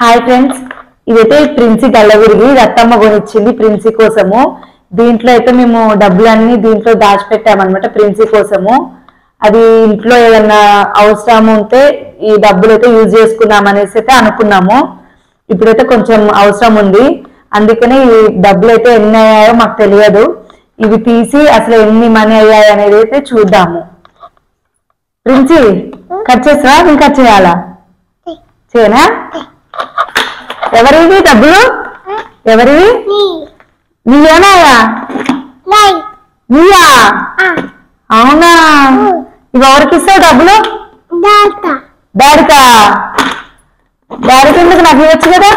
Hi friends, ఇదైతే princi గల్లగురిగి Rattamma కొనిచ్చింది princi కోసము. దీంట్లో అయితే మేము డబ్బులన్నీ దీంట్లో దాచిపెట్టామన్నమాట ప్రిన్సీ కోసము. అది ఇంట్లో ఏదన్నా అవసరం ఉంటే ఈ డబ్బులు అయితే యూజ్ చేసుకున్నాం అనేసి అయితే అనుకున్నాము. ఇప్పుడైతే కొంచెం అవసరం ఉంది, అందుకనే ఈ డబ్బులు అయితే ఎన్ని అయ్యాయో మాకు తెలియదు. ఇవి తీసి అసలు ఎన్ని మనీ అయ్యాయి అనేది అయితే చూద్దాము. ప్రిన్సీ కట్ చేస్తావా, నేను కట్ చేయాలా? చేయనా? ఎవరివి డబ్బులు? ఎవరివి? నీవేనాయా? నీయా? అవునా? ఇవి ఎవరికి ఇస్తావు డబ్బులు? డాడీకా? డాడీకి ఎందుకు, నాకు ఇవ్వచ్చు కదా.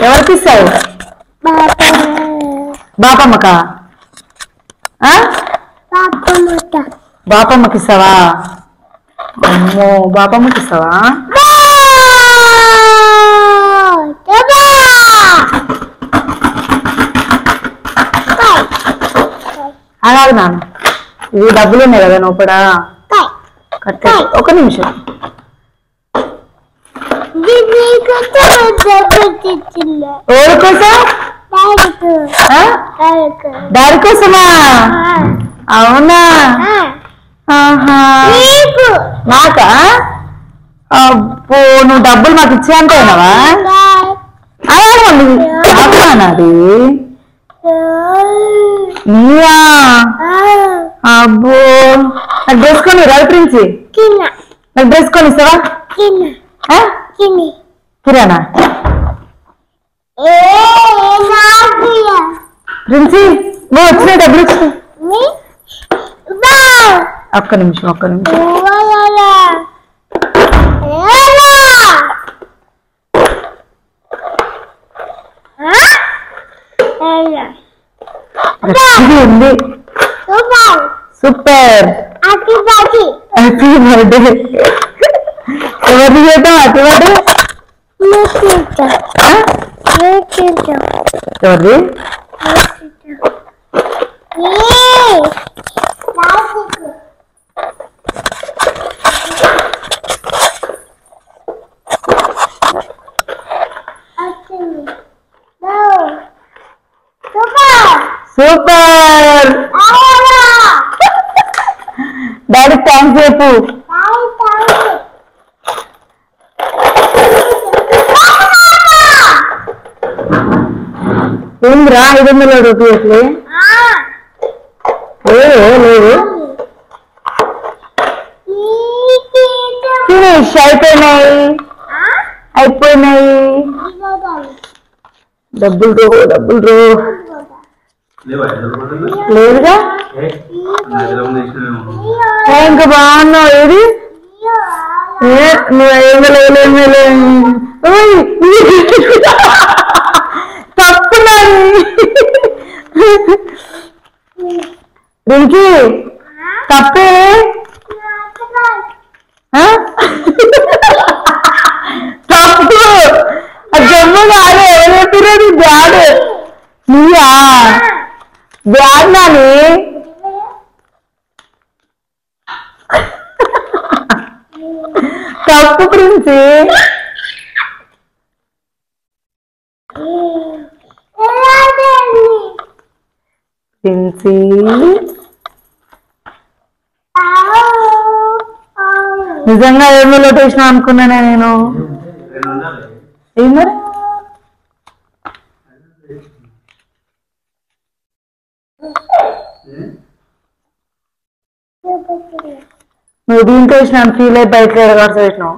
ఎవరికి ఇస్తావు? బాపమ్మకా? బాపమ్మకి ఇస్తావా? అమ్మో, బాపమ్మకి ఇస్తావా? అలాగే నాన్న, ఇవి డబ్బులు ఉన్నాయి కదా లోపల, కట్టే. ఒక నిమిషం. ఎవరి కోసం? డాడీ కోసమా? అవునా? నాకా? అబ్బో, నువ్వు డబ్బులు మాకు ఇచ్చే అంతేనావా? నాది నీయా? అబ్బో, నాకు డ్రెస్ కొని రాదు ప్రిన్సీ, నాకు డ్రెస్ కొని ఇస్తావా? కిరానా? ప్రిన్సీ నువ్వు వచ్చిన డబ్బులు ఇచ్చి. ఒక్క నిమిషం, ఒక్క నిమిషం. ఉంది. సూపర్. Happy birthday. ఎవరిని చేద్దాం హ్యాపీ బర్త్డే? ఎవరిది? సూపర్. డాడీ థ్యాంక్స్ చెప్పు. ఏంద్రా 500 రూపాయలు? లేదు, ఫినిష్ అయిపోయినాయి. డబ్బులు రో లేదుగా. ఇంకా బాగున్నావు. ఏది తప్పున్నాయి. రింకి తప్పే. తప్పు జమ్ము కాదు, ఏమైపోయినది బ్యాడ్. నీయా? బ్యాడ్ నాని. తప్పు ప్రిన్సీ. ప్రిన్సీ నిజంగా ఏమో లోటేషన్ అనుకున్నానే నేను. ఏం మరి? నువ్వు దీంట్లో వేసినాను ఫీల్ అయి బయటకు ఎడగాల్సి పెట్టినావు.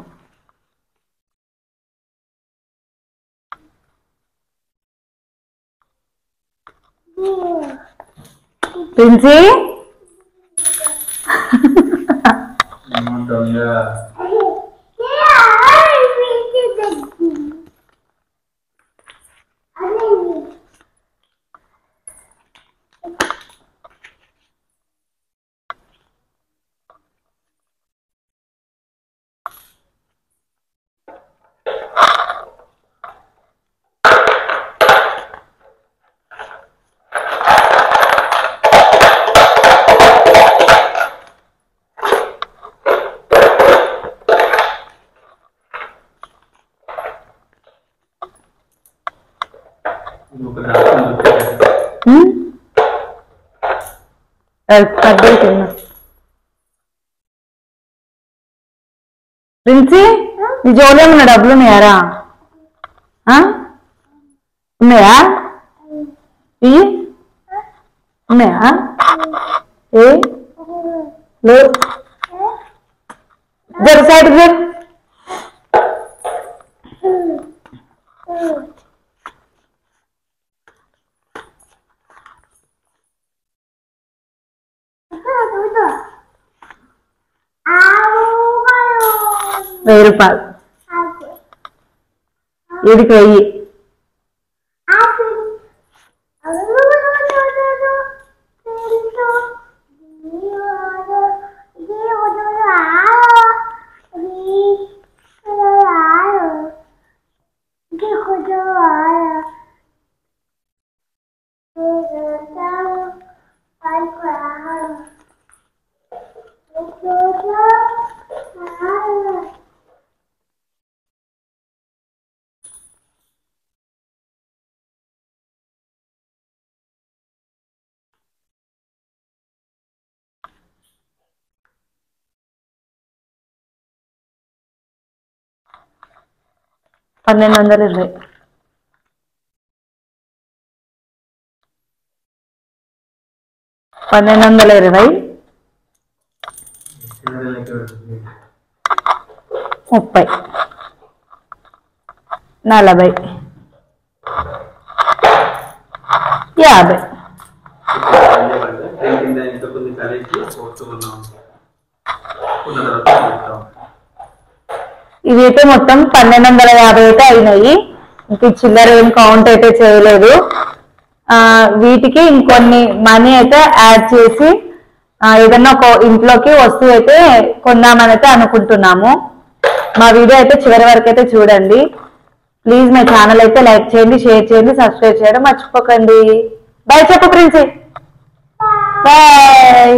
ప్రిన్సీ తిన్నా ప్రిన్సీ నీ జోలో ఉన్న డబ్బులు ఉన్నాయారా ఉన్నాయా ఉన్నాయా ఏ లేదు జర సైడ్ 1000 రూపాయలు ఏడికి వెయ్యి $1220 1220 30 40 50 ఇవైతే మొత్తం 1250 అయితే అయినాయి. ఇంక చిల్లర ఏం కౌంట్ అయితే చేయలేదు. వీటికి ఇంకొన్ని మనీ అయితే యాడ్ చేసి ఏదన్నా ఒక ఇంట్లోకి వస్తువు అయితే కొందామని అయితే అనుకుంటున్నాము. మా వీడియో అయితే చివరి వరకు అయితే చూడండి. ప్లీజ్ మా ఛానల్ అయితే లైక్ చేయండి, షేర్ చేయండి, సబ్స్క్రైబ్ చేయడం మర్చిపోకండి. బాయ్ చెప్పు ప్రిన్సీ. బాయ్.